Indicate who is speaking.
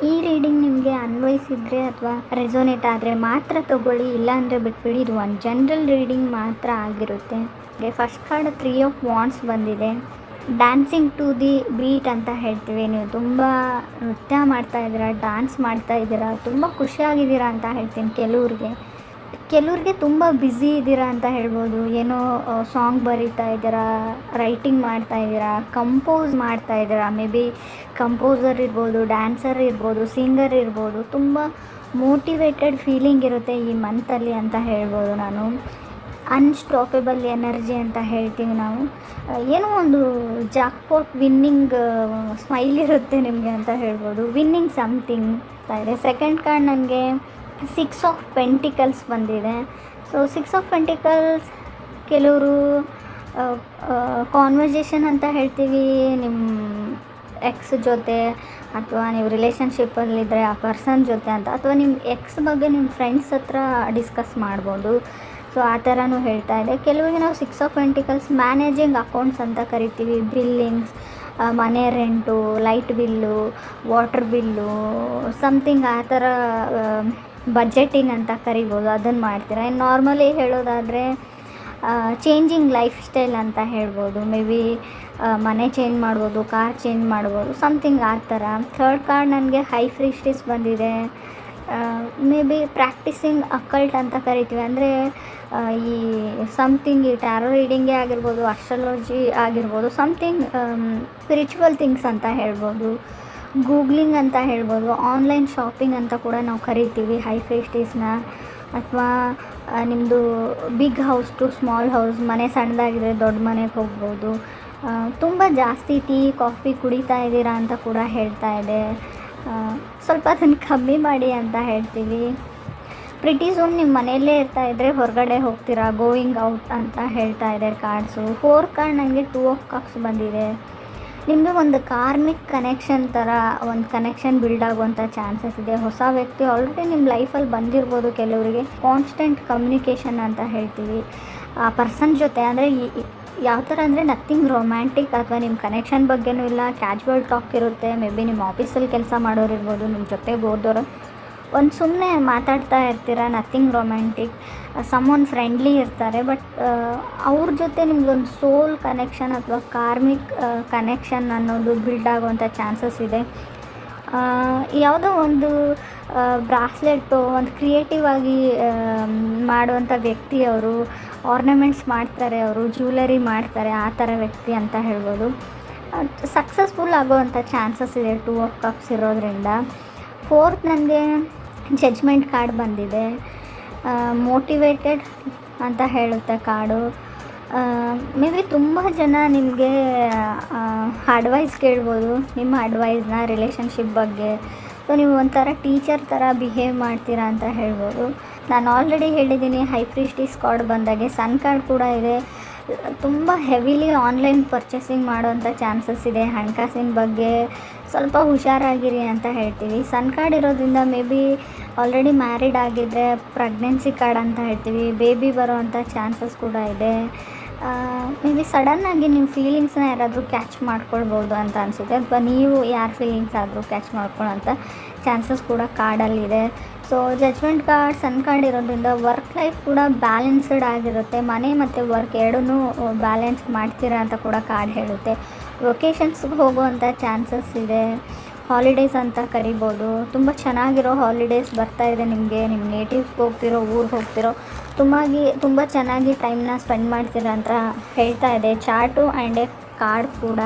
Speaker 1: ಈ ರೀಡಿಂಗ್ ನಿಮಗೆ ಅನ್ವಯಿಸಿದರೆ ಅಥವಾ ರೆಸೋನೇಟ್ ಆದರೆ ಮಾತ್ರ ತಗೊಳ್ಳಿ, ಇಲ್ಲಾಂದರೆ ಬಿಟ್ಬಿಡಿ. ಇದು ಒಂದು ಜನರಲ್ ರೀಡಿಂಗ್ ಮಾತ್ರ ಆಗಿರುತ್ತೆ. ಫಸ್ಟ್ ಕಾರ್ಡ್ 3 ಆಫ್ ವಾಂಡ್ಸ್ ಬಂದಿದೆ. ಡ್ಯಾನ್ಸಿಂಗ್ ಟು ದಿ ಬೀಟ್ ಅಂತ ಹೇಳ್ತೀವಿ. ನೀವು ತುಂಬ ನೃತ್ಯ ಮಾಡ್ತಾಯಿದ್ದೀರಾ, ಡ್ಯಾನ್ಸ್ ಮಾಡ್ತಾಯಿದ್ದೀರಾ, ತುಂಬ ಖುಷಿಯಾಗಿದ್ದೀರಾ ಅಂತ ಹೇಳ್ತೀನಿ. ಕೆಲವ್ರಿಗೆ ತುಂಬ ಬ್ಯುಸಿ ಇದ್ದೀರಾ ಅಂತ ಹೇಳ್ಬೋದು. ಏನೋ ಸಾಂಗ್ ಬರೀತಾ ಇದ್ದೀರಾ, ರೈಟಿಂಗ್ ಮಾಡ್ತಾಯಿದ್ದೀರಾ, ಕಂಪೋಸ್ ಮಾಡ್ತಾಯಿದ್ದೀರಾ. ಮೇ ಬಿ ಕಂಪೋಸರ್ ಇರ್ಬೋದು, ಡ್ಯಾನ್ಸರ್ ಇರ್ಬೋದು, ಸಿಂಗರ್ ಇರ್ಬೋದು. ತುಂಬ ಮೋಟಿವೇಟೆಡ್ ಫೀಲಿಂಗ್ ಇರುತ್ತೆ ಈ ಮಂತಲ್ಲಿ ಅಂತ ಹೇಳ್ಬೋದು ನಾನು. ಅನ್ಸ್ಟಾಪೇಬಲ್ ಎನರ್ಜಿ ಅಂತ ಹೇಳ್ತೀವಿ ನಾವು. ಏನೋ ಒಂದು ಜಾಕ್ಪಾಟ್ ವಿನ್ನಿಂಗ್ ಸ್ಮೈಲ್ ಇರುತ್ತೆ ನಿಮಗೆ ಅಂತ ಹೇಳ್ಬೋದು. ವಿನ್ನಿಂಗ್ ಸಮಥಿಂಗ್ ಇದೆ. ಸೆಕೆಂಡ್ ಕಾರ್ಡ್ ನನಗೆ 6 ಆಫ್ ಪೆಂಟಿಕಲ್ಸ್ ಬಂದಿದೆ. ಸೊ 6 ಆಫ್ ಪೆಂಟಿಕಲ್ಸ್ ಕೆಲವರು ಕಾನ್ವರ್ಜೇಷನ್ ಅಂತ ಹೇಳ್ತೀವಿ ನಿಮ್ಮ ಎಕ್ಸ್ ಜೊತೆ, ಅಥವಾ ನೀವು ರಿಲೇಷನ್ಶಿಪ್ಪಲ್ಲಿದ್ದರೆ ಆ ಪರ್ಸನ್ ಜೊತೆ ಅಂತ, ಅಥವಾ ನಿಮ್ಮ ಎಕ್ಸ್ ಬಗ್ಗೆ ನಿಮ್ಮ ಫ್ರೆಂಡ್ಸ್ ಹತ್ರ ಡಿಸ್ಕಸ್ ಮಾಡ್ಬೋದು. ಸೊ ಆ ಥರನೂ ಹೇಳ್ತಾ ಇದೆ. ಕೆಲವರಿಗೆ ನಾವು 6 ಆಫ್ ಪೆಂಟಿಕಲ್ಸ್ ಮ್ಯಾನೇಜಿಂಗ್ ಅಕೌಂಟ್ಸ್ ಅಂತ ಕರಿತೀವಿ. ಬಿಲ್ಲಿಂಗ್ಸ್, ಮನೆ rent, light bill, water bill, something ಆ ಥರ ಬಜೆಟಿಂಗ್ ಅಂತ ಕರಿಬೋದು. ಅದನ್ನು ಮಾಡ್ತೀರಾ. ಇನ್ನು ನಾರ್ಮಲಿ ಹೇಳೋದಾದರೆ ಚೇಂಜಿಂಗ್ ಲೈಫ್ ಸ್ಟೈಲ್ ಅಂತ ಹೇಳ್ಬೋದು. ಮೇ ಬಿ ಮನೆ ಚೇಂಜ್ ಮಾಡ್ಬೋದು, ಕಾರ್ ಚೇಂಜ್ ಮಾಡ್ಬೋದು, ಸಮಥಿಂಗ್ ಆ ಥರ. ಥರ್ಡ್ ಕಾರ್ಡ್ ನನಗೆ ಹೈ ಪ್ರೀಸ್ಟೆಸ್ ಬಂದಿದೆ. ಮೇ ಬಿ ಪ್ರಾಕ್ಟೀಸಿಂಗ್ ಅಕಲ್ಟ್ ಅಂತ ಕರಿತೀವಿ. ಅಂದರೆ ಈ ಸಮಥಿಂಗ್ ಈ ಟ್ಯಾರೋ ರೀಡಿಂಗೇ ಆಗಿರ್ಬೋದು, ಅಸ್ಟ್ರಾಲಜಿ ಆಗಿರ್ಬೋದು, ಸಮಥಿಂಗ್ ಸ್ಪಿರಿಚುವಲ್ ಥಿಂಗ್ಸ್ ಅಂತ ಹೇಳ್ಬೋದು. ಗೂಗ್ಲಿಂಗ್ ಅಂತ ಹೇಳ್ಬೋದು. ಆನ್ಲೈನ್ ಶಾಪಿಂಗ್ ಅಂತ ಕೂಡ ನಾವು ಕರಿತೀವಿ ಹೈ ಪ್ರೀಸ್ಟೆಸ್ನ. ಅಥವಾ ನಿಮ್ಮದು big house to small house, ಮನೆ ಸಣ್ಣದಾಗಿದ್ರೆ ದೊಡ್ಡ ಮನೆಗೆ ಹೋಗ್ಬೋದು. ತುಂಬ ಜಾಸ್ತಿ ಟೀ ಕಾಫಿ ಕುಡಿತಾ ಇದ್ದೀರಾ ಅಂತ ಕೂಡ ಹೇಳ್ತಾ ಇದೆ. ಸ್ವಲ್ಪ ಅದನ್ನು ಕಮ್ಮಿ ಮಾಡಿ ಅಂತ ಹೇಳ್ತೀವಿ. ಪ್ರಿಟಿ ಸೂನ್ ನಿಮ್ಮ ಮನೆಯಲ್ಲೇ ಇರ್ತಾಯಿದ್ರೆ ಹೊರಗಡೆ ಹೋಗ್ತೀರಾ, ಗೋಯಿಂಗ್ ಔಟ್ ಅಂತ ಹೇಳ್ತಾ ಇದೆ ಕಾರ್ಡ್ಸು. 4th ಕಾರ್ಡ್ ನನಗೆ 2 ಆಫ್ ಕಪ್ಸ್ ಬಂದಿದೆ. ನಿಮ್ಮದು ಒಂದು ಕಾರ್ಮಿಕ್ ಕನೆಕ್ಷನ್ ಥರ ಒಂದು ಕನೆಕ್ಷನ್ ಬಿಲ್ಡ್ ಆಗುವಂಥ ಚಾನ್ಸಸ್ ಇದೆ. ಹೊಸ ವ್ಯಕ್ತಿ ಆಲ್ರೆಡಿ ನಿಮ್ಮ ಲೈಫಲ್ಲಿ ಬಂದಿರ್ಬೋದು. ಕೆಲವರಿಗೆ ಕಾನ್ಸ್ಟೆಂಟ್ ಕಮ್ಯುನಿಕೇಷನ್ ಅಂತ ಹೇಳ್ತೀವಿ ಆ ಪರ್ಸನ್ ಜೊತೆ. ಅಂದರೆ ಯಾವ ಥರ ಅಂದರೆ ನಥಿಂಗ್ ರೊಮ್ಯಾಂಟಿಕ್ ಅಥವಾ ನಿಮ್ಮ ಕನೆಕ್ಷನ್ ಬಗ್ಗೆನೂ ಇಲ್ಲ, ಕ್ಯಾಜುವಲ್ ಟಾಕ್ ಇರುತ್ತೆ. ಮೇ ಬಿ ನಿಮ್ಮ ಆಫೀಸಲ್ಲಿ ಕೆಲಸ ಮಾಡೋರು ಇರ್ಬೋದು, ನಿಮ್ಮ ಜೊತೆಗೆ ಓದೋರು, ಒಂದು ಸುಮ್ಮನೆ ಮಾತಾಡ್ತಾ ಇರ್ತೀರ, ನಥಿಂಗ್ ರೊಮ್ಯಾಂಟಿಕ್. ಸಮ್ವನ್ ಫ್ರೆಂಡ್ಲಿ ಇರ್ತಾರೆ, ಬಟ್ ಅವ್ರ ಜೊತೆ ನಿಮ್ಗೊಂದು ಸೋಲ್ ಕನೆಕ್ಷನ್ ಅಥವಾ ಕಾರ್ಮಿಕ್ ಕನೆಕ್ಷನ್ ಅನ್ನೋದು ಬಿಲ್ಡ್ ಆಗುವಂಥ ಚಾನ್ಸಸ್ ಇದೆ. ಯಾವುದೋ ಒಂದು ಬ್ರಾಸ್ಲೆಟ್ಟು ಒಂದು ಕ್ರಿಯೇಟಿವ್ ಆಗಿ ಮಾಡುವಂಥ ವ್ಯಕ್ತಿ ಅವರು. ಆರ್ನಮೆಂಟ್ಸ್ ಮಾಡ್ತಾರೆ, ಅವರು ಜ್ಯುವೆಲರಿ ಮಾಡ್ತಾರೆ, ಆ ಥರ ವ್ಯಕ್ತಿ ಅಂತ ಹೇಳ್ಬೋದು. ಸಕ್ಸಸ್ಫುಲ್ ಆಗೋವಂಥ ಚಾನ್ಸಸ್ ಇದೆ 2 ಆಫ್ ಕಪ್ಸ್ ಇರೋದ್ರಿಂದ. 4th ನನಗೆ ಜಡ್ಜ್ಮೆಂಟ್ ಕಾರ್ಡ್ ಬಂದಿದೆ. ಮೋಟಿವೇಟೆಡ್ ಅಂತ ಹೇಳುತ್ತೆ ಕಾರ್ಡು. ಮೇ ಬಿ ತುಂಬ ಜನ ನಿಮಗೆ ಅಡ್ವೈಸ್ ಕೇಳ್ಬೋದು, ನಿಮ್ಮ ಅಡ್ವೈಸ್ನ ರಿಲೇಷನ್ಶಿಪ್ ಬಗ್ಗೆ. ಸೊ ನೀವು ಒಂಥರ ಟೀಚರ್ ಥರ ಬಿಹೇವ್ ಮಾಡ್ತೀರಾ ಅಂತ ಹೇಳ್ಬೋದು. ನಾನು ಆಲ್ರೆಡಿ ಹೇಳಿದ್ದೀನಿ ಹೈ ಪ್ರೀಸ್ಟೆಸ್ ಕಾರ್ಡ್ ಬಂದಾಗೆ ಸನ್ ಕಾರ್ಡ್ ಕೂಡ ಇದೆ. ತುಂಬ ಹೆವಿಲಿ ಆನ್ಲೈನ್ ಪರ್ಚೇಸಿಂಗ್ ಮಾಡೋವಂಥ ಚಾನ್ಸಸ್ ಇದೆ. ಹಣಕಾಸಿನ ಬಗ್ಗೆ ಸ್ವಲ್ಪ ಹುಷಾರಾಗಿರಿ ಅಂತ ಹೇಳ್ತೀವಿ. ಸನ್ ಕಾರ್ಡ್ ಇರೋದ್ರಿಂದ ಮೇ ಬಿ ಆಲ್ರೆಡಿ ಮ್ಯಾರಿಡ್ ಆಗಿದ್ದರೆ ಪ್ರೆಗ್ನೆನ್ಸಿ ಕಾರ್ಡ್ ಅಂತ ಹೇಳ್ತೀವಿ. ಬೇಬಿ ಬರೋವಂಥ ಚಾನ್ಸಸ್ ಕೂಡ ಇದೆ. ಮೇ ಬಿ ಸಡನ್ನಾಗಿ ನಿಮ್ಮ ಫೀಲಿಂಗ್ಸ್ನ ಯಾರಾದರೂ ಕ್ಯಾಚ್ ಮಾಡ್ಕೊಳ್ಬೋದು ಅಂತ ಅನಿಸುತ್ತೆ, ಅಥವಾ ನೀವು ಯಾರ ಫೀಲಿಂಗ್ಸ್ ಆದರೂ ಕ್ಯಾಚ್ ಮಾಡ್ಕೊಳ್ಳೋಂಥ ಚಾನ್ಸಸ್ ಕೂಡ ಕಾರ್ಡಲ್ಲಿದೆ. So judgement card, sun card ಇರೋದ್ರಿಂದ ವರ್ಕ್ ಲೈಫ್ ಕೂಡ ಬ್ಯಾಲೆನ್ಸ್ಡ್ ಆಗಿರುತ್ತೆ. ಮನೆ ಮತ್ತು ವರ್ಕ್ ಎರಡೂ ಬ್ಯಾಲೆನ್ಸ್ ಮಾಡ್ತೀರಾ ಅಂತ ಕೂಡ ಕಾರ್ಡ್ ಹೇಳುತ್ತೆ. ಲೊಕೇಶನ್ಸ್ಗೆ ಹೋಗುವಂಥ ಚಾನ್ಸಸ್ ಇದೆ. ಹಾಲಿಡೇಸ್ ಅಂತ ಕರಿಬೋದು. ತುಂಬ ಚೆನ್ನಾಗಿರೋ ಹಾಲಿಡೇಸ್ ಬರ್ತಾಯಿದೆ ನಿಮಗೆ. ನಿಮ್ಮ ನೇಟಿವ್ಸ್ಗೆ ಹೋಗ್ತಿರೋ, ಊರಿಗೆ ಹೋಗ್ತಿರೋ, ತುಂಬ ಚೆನ್ನಾಗಿ ಟೈಮ್ನ ಸ್ಪೆಂಡ್ ಮಾಡ್ತೀರಾ ಅಂತ ಹೇಳ್ತಾ ಇದೆ ಚಾರ್ಟು ಆ್ಯಂಡ್ ಎ ಕಾರ್ಡ್ ಕೂಡ.